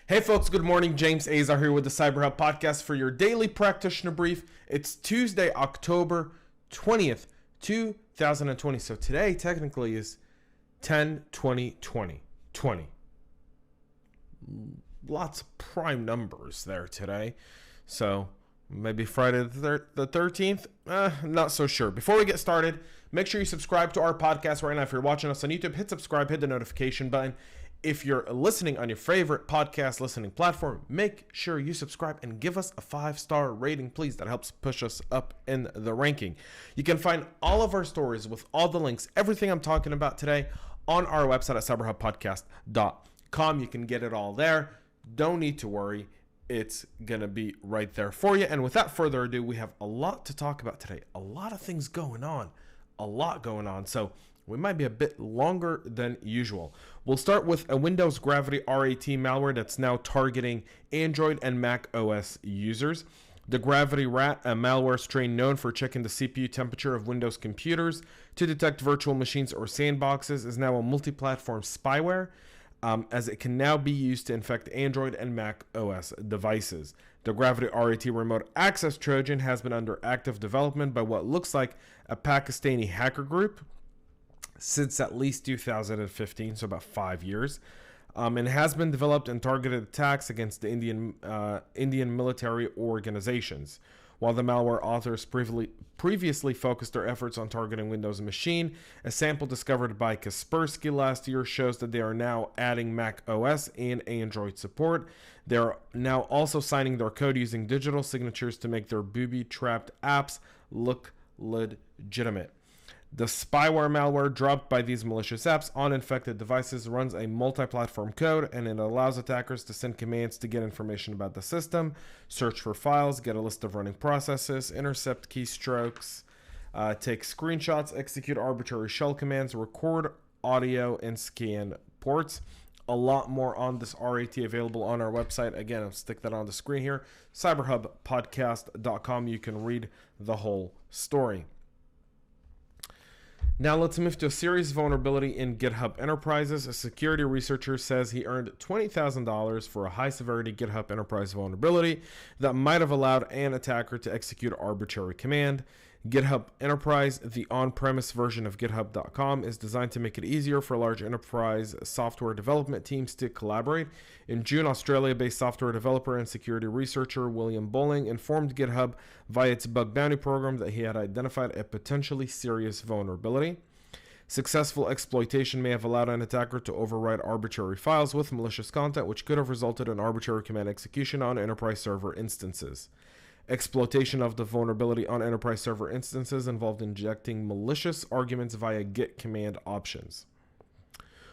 Hey folks, good morning. James Azar here with the CyberHub podcast for your daily practitioner brief. It's Tuesday, October 20th, 2020. So today technically is 10/20/2020. Lots of prime numbers there today. So maybe Friday the 13th? Not so sure. Before we get started, make sure you subscribe to our podcast right now. If you're watching us on YouTube, hit subscribe, hit the notification button. If you're listening on your favorite podcast listening platform, make sure you subscribe and give us a 5-star rating, please. That helps push us up in the ranking. You can find all of our stories with all the links, everything I'm talking about today, on our website at cyberhubpodcast.com. You can get it all there. Don't need to worry. It's going to be right there for you. And without further ado, we have a lot to talk about today. A lot of things going on. A lot going on. So we might be a bit longer than usual. We'll start with a Windows GravityRAT malware that's now targeting Android and macOS users. The GravityRAT, a malware strain known for checking the CPU temperature of Windows computers to detect virtual machines or sandboxes, is now a multi-platform spyware, as it can now be used to infect Android and macOS devices. The GravityRAT remote access Trojan has been under active development by what looks like a Pakistani hacker group since at least 2015, so about 5 years, and has been developed in targeted attacks against the Indian military organizations. While the malware authors previously focused their efforts on targeting Windows machine, a sample discovered by Kaspersky last year shows that they are now adding Mac OS and Android support. They are now also signing their code using digital signatures to make their booby-trapped apps look legitimate. The spyware malware dropped by these malicious apps on infected devices runs a multi-platform code, and it allows attackers to send commands to get information about the system, search for files, get a list of running processes, intercept keystrokes, take screenshots, execute arbitrary shell commands, record audio, and scan ports. A lot more on this RAT available on our website. Again, I'll stick that on the screen here, cyberhubpodcast.com. You can read the whole story. Now let's move to a serious vulnerability in GitHub Enterprises. A security researcher says he earned $20,000 for a high-severity GitHub Enterprise vulnerability that might have allowed an attacker to execute an arbitrary command. GitHub Enterprise, the on-premise version of GitHub.com, is designed to make it easier for large enterprise software development teams to collaborate. In June, Australia-based software developer and security researcher William Bowling informed GitHub via its bug bounty program that he had identified a potentially serious vulnerability. Successful exploitation may have allowed an attacker to override arbitrary files with malicious content, which could have resulted in arbitrary command execution on enterprise server instances. Exploitation of the vulnerability on enterprise server instances involved injecting malicious arguments via git command options.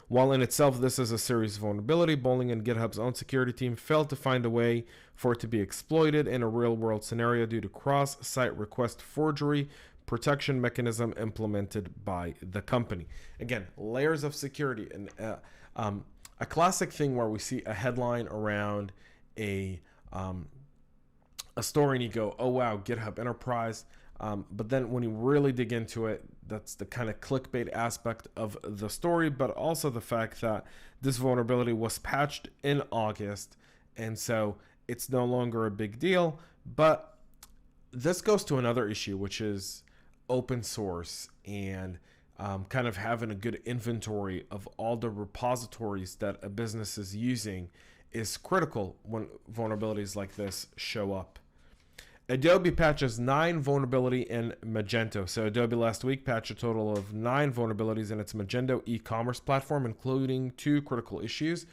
While in itself this is a serious vulnerability, Bowling and GitHub's own security team failed to find a way for it to be exploited in a real-world scenario due to cross-site request forgery protection mechanism implemented by the company. Again, layers of security, and a classic thing where we see a headline around a story and you go, oh wow, GitHub Enterprise. But then when you really dig into it, that's the kind of clickbait aspect of the story, but also the fact that this vulnerability was patched in August, and so it's no longer a big deal. But this goes to another issue, which is open source and kind of having a good inventory of all the repositories that a business is using is critical when vulnerabilities like this show up. Adobe patches 9 vulnerability in Magento. So Adobe last week patched a total of 9 vulnerabilities in its Magento e-commerce platform, including 2 critical issues.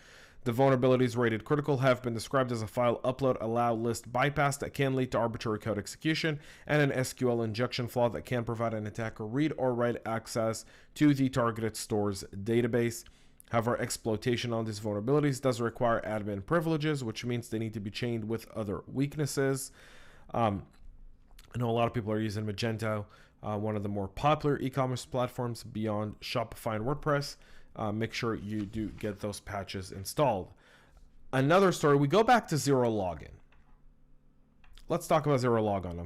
The vulnerabilities rated critical have been described as a file upload allow list bypass that can lead to arbitrary code execution, and an SQL injection flaw that can provide an attacker read or write access to the targeted store's database. However, exploitation on these vulnerabilities does require admin privileges, which means they need to be chained with other weaknesses. I know a lot of people are using Magento, one of the more popular e-commerce platforms beyond Shopify and WordPress. Make sure you do get those patches installed. Another story, we go back to Zerologon. Let's talk about Zerologon,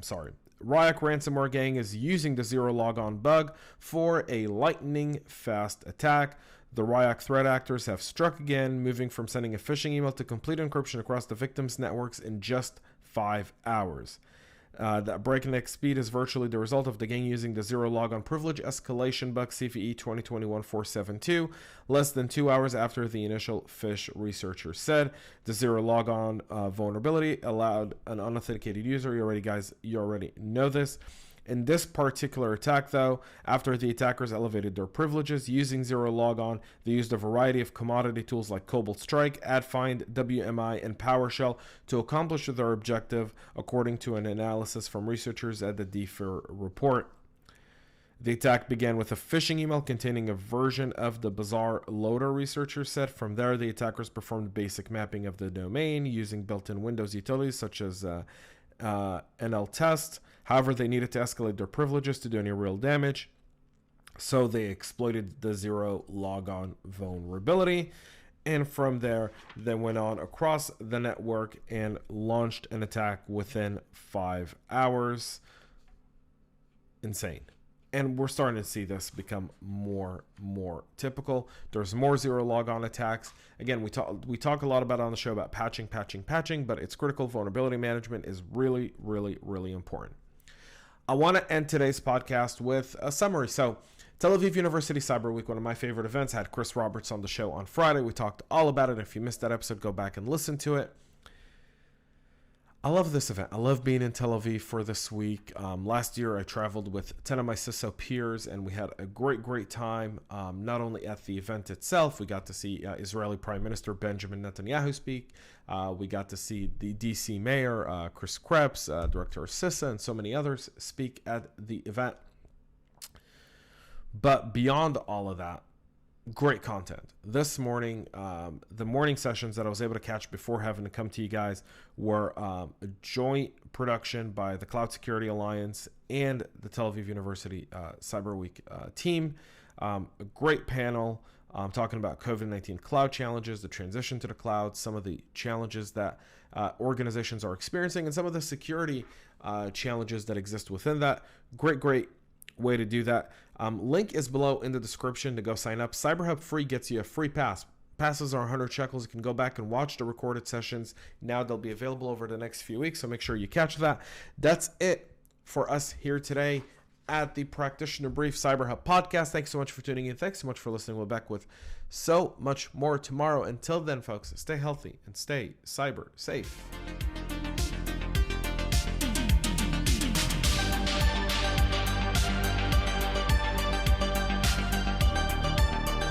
Ryuk ransomware gang is using the Zerologon bug for a lightning fast attack. The Ryuk threat actors have struck again, moving from sending a phishing email to complete encryption across the victim's networks in just 5 hours. That breakneck speed is virtually the result of the gang using the Zerologon privilege escalation bug CVE 2021-472, less than 2 hours after the initial phish researchers said. The Zerologon vulnerability allowed an unauthenticated user. You already know this. In this particular attack, though, after the attackers elevated their privileges using Zerologon, they used a variety of commodity tools like Cobalt Strike, AdFind, WMI, and PowerShell to accomplish their objective, according to an analysis from researchers at the DFIR report. The attack began with a phishing email containing a version of the Azar loader, researchers said. From there, the attackers performed basic mapping of the domain using built-in Windows utilities such as NLTest. However, they needed to escalate their privileges to do any real damage, so they exploited the Zerologon vulnerability, and from there, they went on across the network and launched an attack within 5 hours. Insane. And we're starting to see this become more typical. There's more Zerologon attacks. Again, we talk a lot about on the show about patching, but it's critical. Vulnerability management is really important. I want to end today's podcast with a summary. So, Tel Aviv University Cyber Week, one of my favorite events, had Chris Roberts on the show on Friday. We talked all about it. If you missed that episode, go back and listen to it. I love this event. I love being in Tel Aviv for this week. Last year, I traveled with 10 of my CISO peers, and we had a great time. Not only at the event itself, we got to see Israeli Prime Minister Benjamin Netanyahu speak. We got to see the DC Mayor, Chris Krebs, Director of CISA, and so many others speak at the event. But beyond all of that, great content. This morning, the morning sessions that I was able to catch before having to come to you guys were a joint production by the Cloud Security Alliance and the Tel Aviv University Cyber Week team. A great panel talking about COVID-19 cloud challenges, the transition to the cloud, some of the challenges that organizations are experiencing, and some of the security challenges that exist within that. Great way to do that. Link is below in the description to go sign up. CyberHub free gets you a free pass. Passes are 100 shekels. You can go back and watch the recorded sessions. Now they'll be available over the next few weeks, so make sure you catch that. That's it for us here today at the Practitioner Brief CyberHub podcast. Thanks so much for tuning in. Thanks so much for listening. We'll be back with so much more tomorrow. Until then, folks, stay healthy and stay cyber safe.